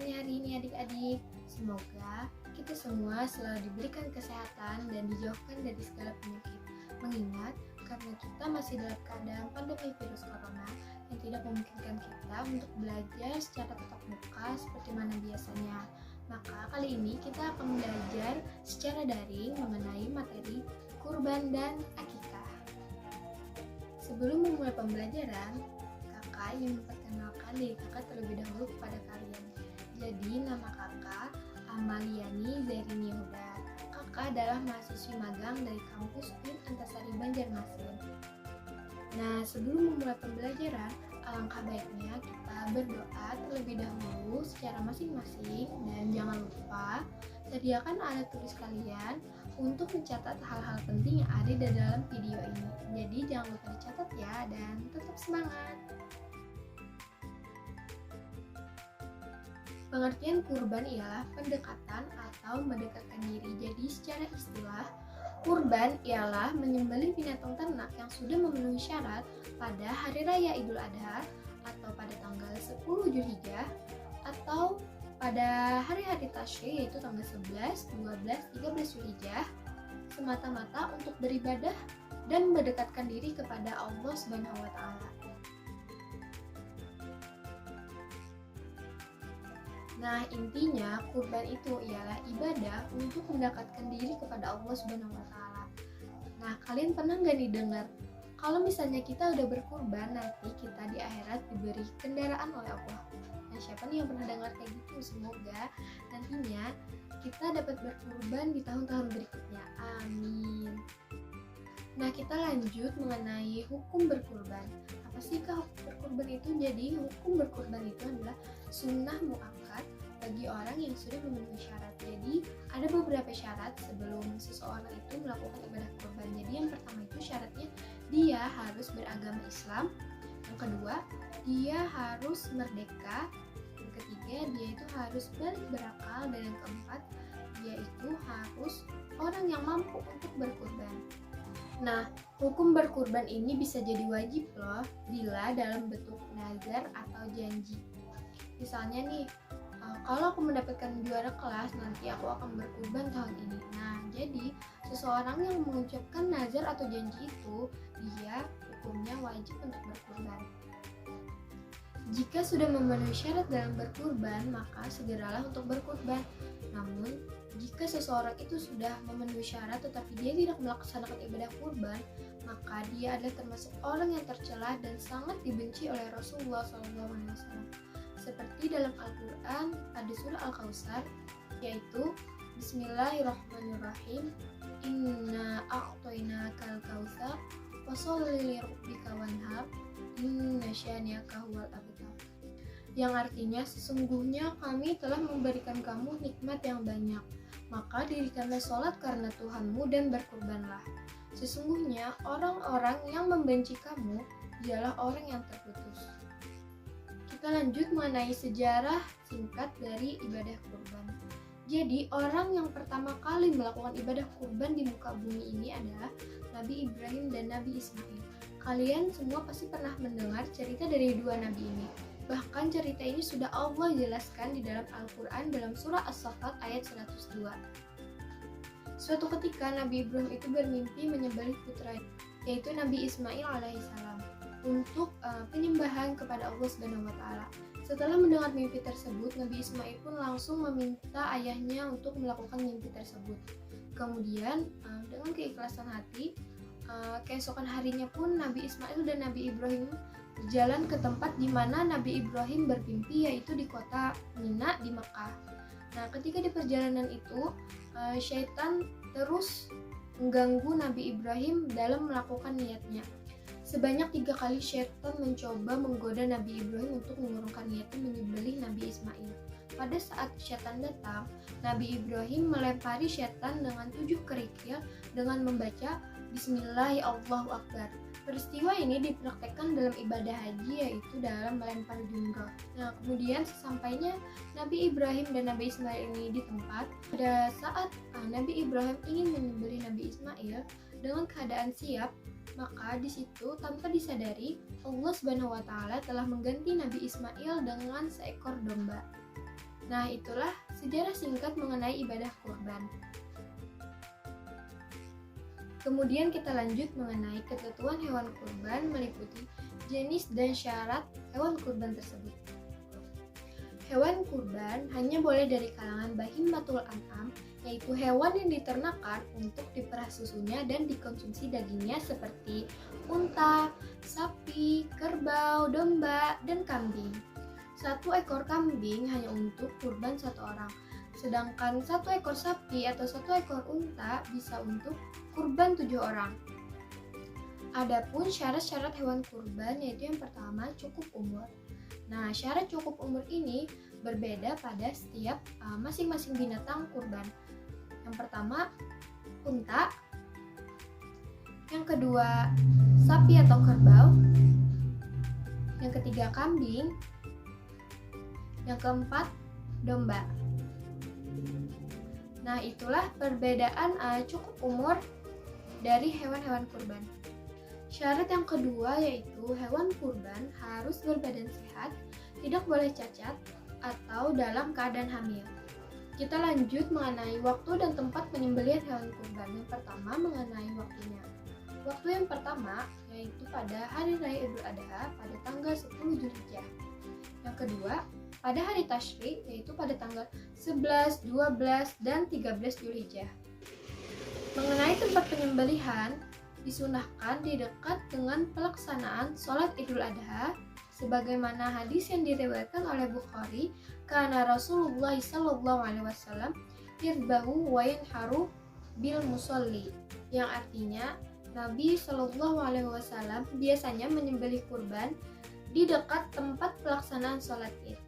kabarnya hari ini adik-adik? Semoga kita semua selalu diberikan kesehatan dan dijauhkan dari segala penyakit. Mengingat karena kita masih dalam keadaan pandemi virus corona yang tidak memungkinkan kita untuk belajar secara tatap muka seperti mana biasanya. Maka kali ini kita akan belajar secara daring mengenai materi kurban dan akikah. Sebelum memulai pembelajaran, kakak ingin memperkenalkan diri kakak terlebih dahulu kepada kalian. Jadi nama kakak Amaliani Zairini Huda. Kakak adalah mahasiswi magang dari kampus UIN Antasari Banjarmasin. Nah, sebelum memulai pembelajaran, alangkah baiknya kita berdoa terlebih dahulu secara masing-masing dan jangan lupa sediakan alat tulis kalian untuk mencatat hal-hal penting yang ada di dalam video ini. Jadi jangan lupa dicatat ya dan tetap semangat. Pengertian kurban ialah pendekatan atau mendekatkan diri. Jadi secara istilah, kurban ialah menyembelih binatang ternak yang sudah memenuhi syarat pada hari raya Idul Adha atau pada tanggal 10 Zulhijjah atau pada hari-hari tasyrik yaitu tanggal 11, 12, 13 Zulhijjah semata-mata untuk beribadah dan mendekatkan diri kepada Allah Subhanahu wa taala. Nah, intinya kurban itu ialah ibadah untuk mendekatkan diri kepada Allah Subhanahu wa taala. Nah, kalian pernah nggak nih dengar kalau misalnya kita udah berkurban nanti kita di akhirat diberi kendaraan oleh Allah. Nah, siapa nih yang pernah dengar kayak gitu? Semoga nantinya kita dapat berkurban di tahun-tahun berikutnya. Amin. Nah, kita lanjut mengenai hukum berkurban. Apa sih hukum berkurban itu? Jadi, hukum berkurban itu adalah sunnah muakkad bagi orang yang sudah memenuhi syarat. Jadi, ada beberapa syarat sebelum seseorang itu melakukan ibadah kurban. Jadi, yang pertama itu syaratnya dia harus beragama Islam. Yang kedua, dia harus merdeka. Yang ketiga, dia itu harus balik berakal. Dan yang keempat, dia itu harus orang yang mampu untuk berkurban. Nah, hukum berkurban ini bisa jadi wajib loh bila dalam bentuk nazar atau janji. Misalnya nih, kalau aku mendapatkan juara kelas, nanti aku akan berkurban tahun ini. Nah, jadi seseorang yang mengucapkan nazar atau janji itu, dia hukumnya wajib untuk berkurban. Jika sudah memenuhi syarat dalam berkurban, maka segeralah untuk berkurban. Namun, jika seseorang itu sudah memenuhi syarat tetapi dia tidak melaksanakan ibadah kurban, maka dia adalah termasuk orang yang tercela dan sangat dibenci oleh Rasulullah SAW. Seperti dalam Al-Quran pada surah Al-Kautsar, yaitu Bismillahirrahmanirrahim, Inna a'toinakal kautsar washolli lirabbika wanhar inna syani'aka huwal abtar. Yang artinya sesungguhnya kami telah memberikan kamu nikmat yang banyak, maka dirikanlah sholat karena Tuhanmu dan berkurbanlah. Sesungguhnya orang-orang yang membenci kamu ialah orang yang terputus. Kita lanjut mengenai sejarah singkat dari ibadah kurban. Jadi orang yang pertama kali melakukan ibadah kurban di muka bumi ini adalah Nabi Ibrahim dan Nabi Ismail. Kalian semua pasti pernah mendengar cerita dari dua nabi ini. Bahkan cerita ini sudah Allah jelaskan di dalam Al-Quran dalam surah As-Saffat ayat 102. Suatu ketika Nabi Ibrahim itu bermimpi menyembelih putranya, yaitu Nabi Ismail alaihissalam, untuk penyembahan kepada Allah Subhanahu wa taala. Setelah mendengar mimpi tersebut, Nabi Ismail pun langsung meminta ayahnya untuk melakukan mimpi tersebut. Kemudian dengan keikhlasan hati, keesokan harinya pun Nabi Ismail dan Nabi Ibrahim berjalan ke tempat di mana Nabi Ibrahim bermimpi, yaitu di kota Mina di Mekah. Nah, ketika di perjalanan itu, syaitan terus mengganggu Nabi Ibrahim dalam melakukan niatnya. Sebanyak 3 kali syaitan mencoba menggoda Nabi Ibrahim untuk mengurungkan niatnya menyembelih Nabi Ismail. Pada saat syaitan datang, Nabi Ibrahim melempari syaitan dengan 7 kerikil dengan membaca Bismillahirrahmanirrahim. Peristiwa ini dipraktekkan dalam ibadah haji, yaitu dalam melempar jumroh. Nah, kemudian sesampainya Nabi Ibrahim dan Nabi Ismail ini di tempat, pada saat Nabi Ibrahim ingin menyembelih Nabi Ismail dengan keadaan siap, maka di situ tanpa disadari Allah Subhanahu wa taala telah mengganti Nabi Ismail dengan seekor domba. Nah, itulah sejarah singkat mengenai ibadah kurban. Kemudian kita lanjut mengenai ketentuan hewan kurban meliputi jenis dan syarat hewan kurban tersebut. Hewan kurban hanya boleh dari kalangan bahimatul an'am, yaitu hewan yang diternakan untuk diperah susunya dan dikonsumsi dagingnya seperti unta, sapi, kerbau, domba, dan kambing. 1 ekor kambing hanya untuk kurban 1 orang, sedangkan 1 ekor sapi atau 1 ekor unta bisa untuk kurban 7 orang. Adapun syarat-syarat hewan kurban yaitu yang pertama cukup umur. Nah, syarat cukup umur ini berbeda pada setiap masing-masing binatang kurban. Yang pertama, unta. Yang kedua, sapi atau kerbau. Yang ketiga, kambing. Yang keempat, domba. Nah, itulah perbedaan cukup umur dari hewan-hewan kurban. Syarat yang kedua yaitu hewan kurban harus berbadan sehat, tidak boleh cacat, atau dalam keadaan hamil. Kita lanjut mengenai waktu dan tempat penyembelihan hewan kurban. Yang pertama mengenai waktunya. Waktu yang pertama yaitu pada Hari Raya Idul Adha pada tanggal 10 Zulhijjah. Yang kedua, pada hari Tasyrik yaitu pada tanggal 11, 12, dan 13 Zulhijjah. Mengenai tempat penyembelihan, disunahkan di dekat dengan pelaksanaan sholat Idul Adha, sebagaimana hadis yang diriwayatkan oleh Bukhari, karena Rasulullah SAW yadbahu wa yanharu bil musolli, yang artinya Nabi SAW biasanya menyembelih kurban di dekat tempat pelaksanaan sholat Id.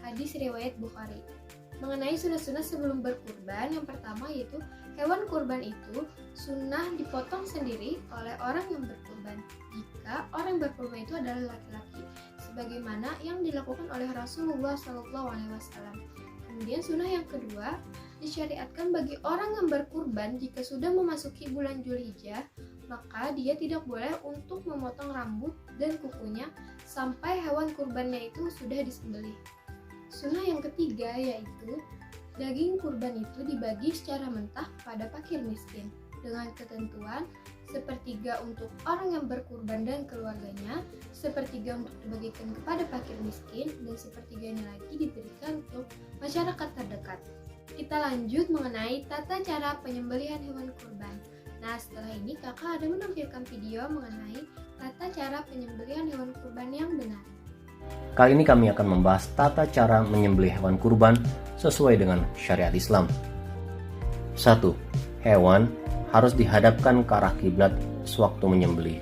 Hadis riwayat Bukhari. Mengenai sunnah-sunnah sebelum berkurban, yang pertama yaitu hewan kurban itu sunnah dipotong sendiri oleh orang yang berkurban jika orang yang berkurban itu adalah laki-laki, sebagaimana yang dilakukan oleh Rasulullah SAW. Kemudian sunnah yang kedua, disyariatkan bagi orang yang berkurban jika sudah memasuki bulan Zulhijjah, maka dia tidak boleh untuk memotong rambut dan kukunya sampai hewan kurbannya itu sudah disembelih. Sunnah yang ketiga yaitu daging kurban itu dibagi secara mentah kepada fakir miskin dengan ketentuan sepertiga untuk orang yang berkurban dan keluarganya, sepertiga untuk dibagikan kepada fakir miskin, dan sepertiganya lagi diberikan untuk masyarakat terdekat. Kita lanjut mengenai tata cara penyembelihan hewan kurban. Nah, setelah ini kakak ada menampilkan video mengenai tata cara penyembelihan hewan kurban yang benar. Kali ini kami akan membahas tata cara menyembelih hewan kurban sesuai dengan syariat Islam. 1. Hewan harus dihadapkan ke arah kiblat sewaktu menyembelih.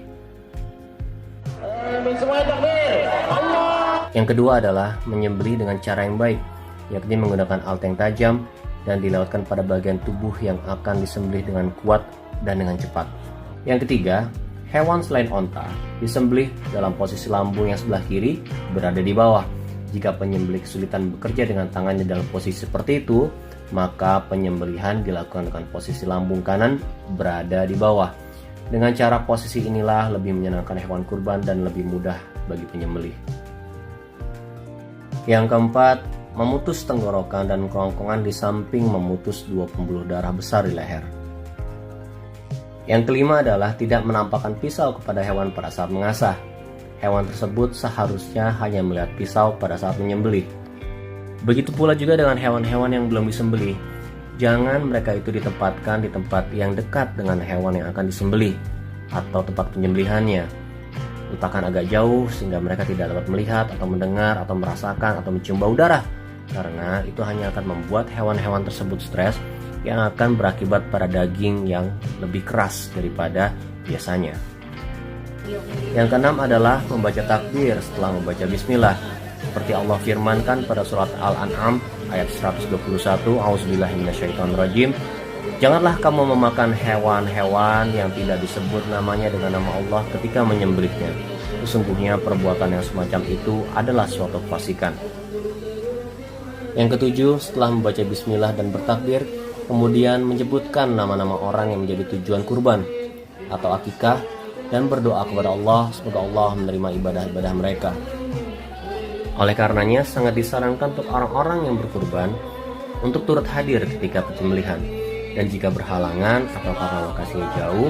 Yang kedua adalah menyembelih dengan cara yang baik, yakni menggunakan alat yang tajam dan dilewatkan pada bagian tubuh yang akan disembelih dengan kuat dan dengan cepat. Yang ketiga, hewan selain onta disembelih dalam posisi lambung yang sebelah kiri berada di bawah. Jika penyembelih kesulitan bekerja dengan tangannya dalam posisi seperti itu, maka penyembelihan dilakukan dengan posisi lambung kanan berada di bawah. Dengan cara posisi inilah lebih menyenangkan hewan kurban dan lebih mudah bagi penyembelih. Yang keempat, memutus tenggorokan dan kerongkongan di samping memutus 2 pembuluh darah besar di leher. Yang kelima adalah tidak menampakkan pisau kepada hewan pada saat mengasah. Hewan tersebut seharusnya hanya melihat pisau pada saat menyembelih. Begitu pula juga dengan hewan-hewan yang belum disembelih. Jangan mereka itu ditempatkan di tempat yang dekat dengan hewan yang akan disembelih atau tempat penyembelihannya. Letakkan agak jauh sehingga mereka tidak dapat melihat atau mendengar atau merasakan atau mencium bau darah, karena itu hanya akan membuat hewan-hewan tersebut stres yang akan berakibat pada daging yang lebih keras daripada biasanya. Yang keenam adalah membaca takbir setelah membaca bismillah, seperti Allah firmankan pada surat Al-An'am ayat 121, A'udzubillahi minasyaitonirrajim. Janganlah kamu memakan hewan-hewan yang tidak disebut namanya dengan nama Allah ketika menyembelihnya. Sesungguhnya perbuatan yang semacam itu adalah suatu kefasikan. Yang ketujuh, setelah membaca bismillah dan bertakbir, kemudian menyebutkan nama-nama orang yang menjadi tujuan kurban atau akikah dan berdoa kepada Allah semoga Allah menerima ibadah-ibadah mereka. Oleh karenanya, sangat disarankan untuk orang-orang yang berkurban untuk turut hadir ketika penyembelihan. Dan jika berhalangan atau karena lokasinya jauh,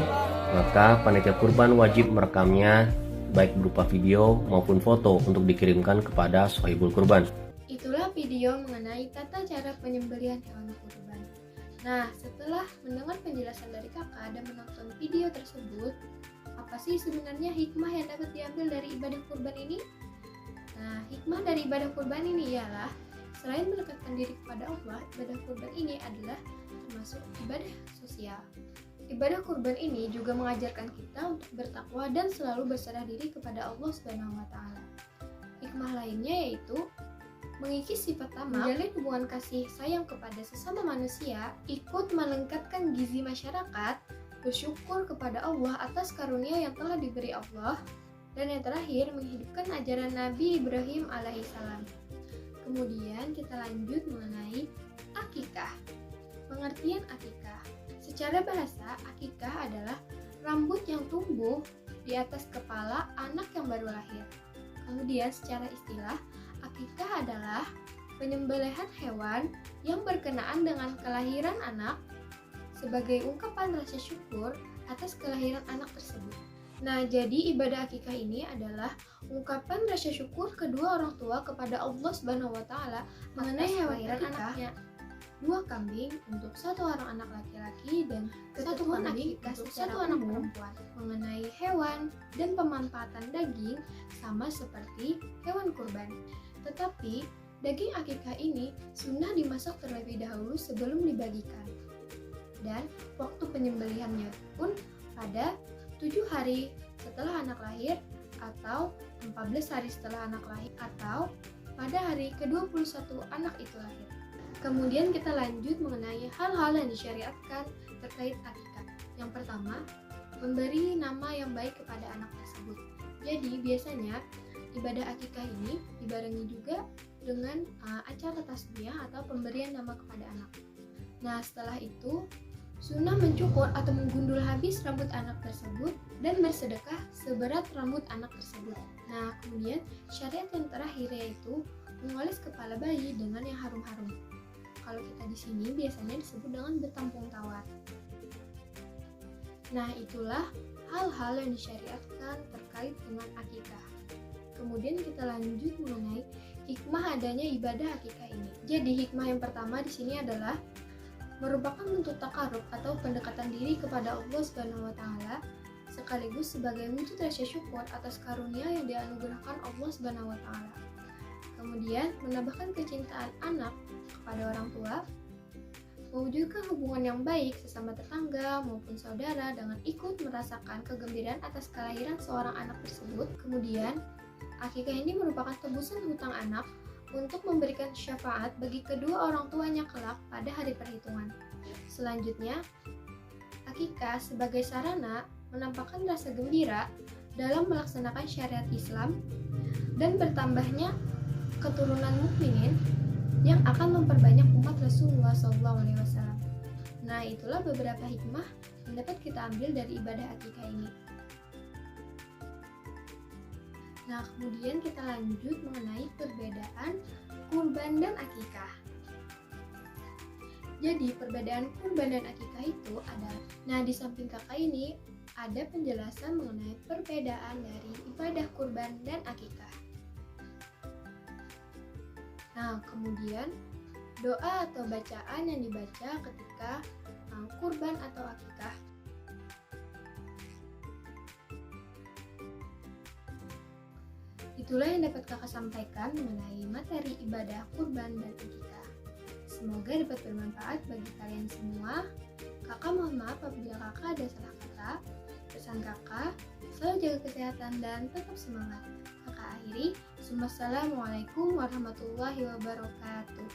maka panitia kurban wajib merekamnya baik berupa video maupun foto untuk dikirimkan kepada sohibul kurban. Itulah video mengenai tata cara penyembelihan hewan kurban. Nah, setelah mendengar penjelasan dari kakak dan menonton video tersebut, apa sih sebenarnya hikmah yang dapat diambil dari ibadah kurban ini? Nah, hikmah dari ibadah kurban ini ialah selain mendekatkan diri kepada Allah, ibadah kurban ini adalah termasuk ibadah sosial. Ibadah kurban ini juga mengajarkan kita untuk bertakwa dan selalu berserah diri kepada Allah Subhanahu wa taala. Hikmah lainnya yaitu mengikis sifat tamak, menjalin hubungan kasih sayang kepada sesama manusia, ikut melengkapkan gizi masyarakat, bersyukur kepada Allah atas karunia yang telah diberi Allah, dan yang terakhir menghidupkan ajaran Nabi Ibrahim alaihissalam. Kemudian kita lanjut mengenai akikah. Pengertian akikah. Secara bahasa, akikah adalah rambut yang tumbuh di atas kepala anak yang baru lahir. Kemudian secara istilah, akikah adalah penyembelihan hewan yang berkenaan dengan kelahiran anak sebagai ungkapan rasa syukur atas kelahiran anak tersebut. Nah, jadi ibadah akikah ini adalah ungkapan rasa syukur kedua orang tua kepada Allah Subhanahu wa taala mengenai hewan anaknya. 2 kambing untuk 1 orang anak laki-laki dan 1 kambing untuk 1 anak perempuan. Mengenai hewan dan pemanfaatan daging sama seperti hewan kurban. Tetapi daging akikah ini sunnah dimasak terlebih dahulu sebelum dibagikan. Dan waktu penyembelihannya pun pada 7 hari setelah anak lahir atau 14 hari setelah anak lahir atau pada hari ke-21 anak itu lahir. Kemudian kita lanjut mengenai hal-hal yang disyariatkan terkait akikah. Yang pertama, memberi nama yang baik kepada anak tersebut. Jadi biasanya ibadah akikah ini dibarengi juga dengan acara tasbiyah atau pemberian nama kepada anak. Nah, setelah itu sunnah mencukur atau menggundul habis rambut anak tersebut dan bersedekah seberat rambut anak tersebut. Nah, kemudian syariat yang terakhir yaitu mengoles kepala bayi dengan yang harum-harum. Kalau kita di sini biasanya disebut dengan betampung tawar. Nah, itulah hal-hal yang disyariatkan terkait dengan akikah. Kemudian kita lanjut mengenai hikmah adanya ibadah akikah ini. Jadi hikmah yang pertama di sini adalah merupakan bentuk takarub atau pendekatan diri kepada Allah Subhanahu wa taala sekaligus sebagai wujud rasa syukur atas karunia yang dianugerahkan Allah Subhanahu wa taala. Kemudian menambahkan kecintaan anak kepada orang tua, mewujudkan hubungan yang baik sesama tetangga maupun saudara dengan ikut merasakan kegembiraan atas kelahiran seorang anak tersebut. Kemudian akikah ini merupakan tebusan hutang anak untuk memberikan syafaat bagi kedua orang tuanya kelak pada hari perhitungan. Selanjutnya, akikah sebagai sarana menampakkan rasa gembira dalam melaksanakan syariat Islam dan bertambahnya keturunan mukminin yang akan memperbanyak umat Rasulullah SAW. Nah, itulah beberapa hikmah yang dapat kita ambil dari ibadah akikah ini. Nah, kemudian kita lanjut mengenai perbedaan kurban dan akikah. Jadi, perbedaan kurban dan akikah itu adalah, nah di samping kakak ini ada penjelasan mengenai perbedaan dari ibadah kurban dan akikah. Nah, kemudian doa atau bacaan yang dibaca ketika kurban atau akikah. Itulah yang dapat kakak sampaikan mengenai materi ibadah kurban dan akikah. Semoga dapat bermanfaat bagi kalian semua. Kakak mohon maaf apabila kakak ada salah kata. Pesan kakak, selalu jaga kesehatan dan tetap semangat. Kakak akhiri, Assalamualaikum warahmatullahi wabarakatuh.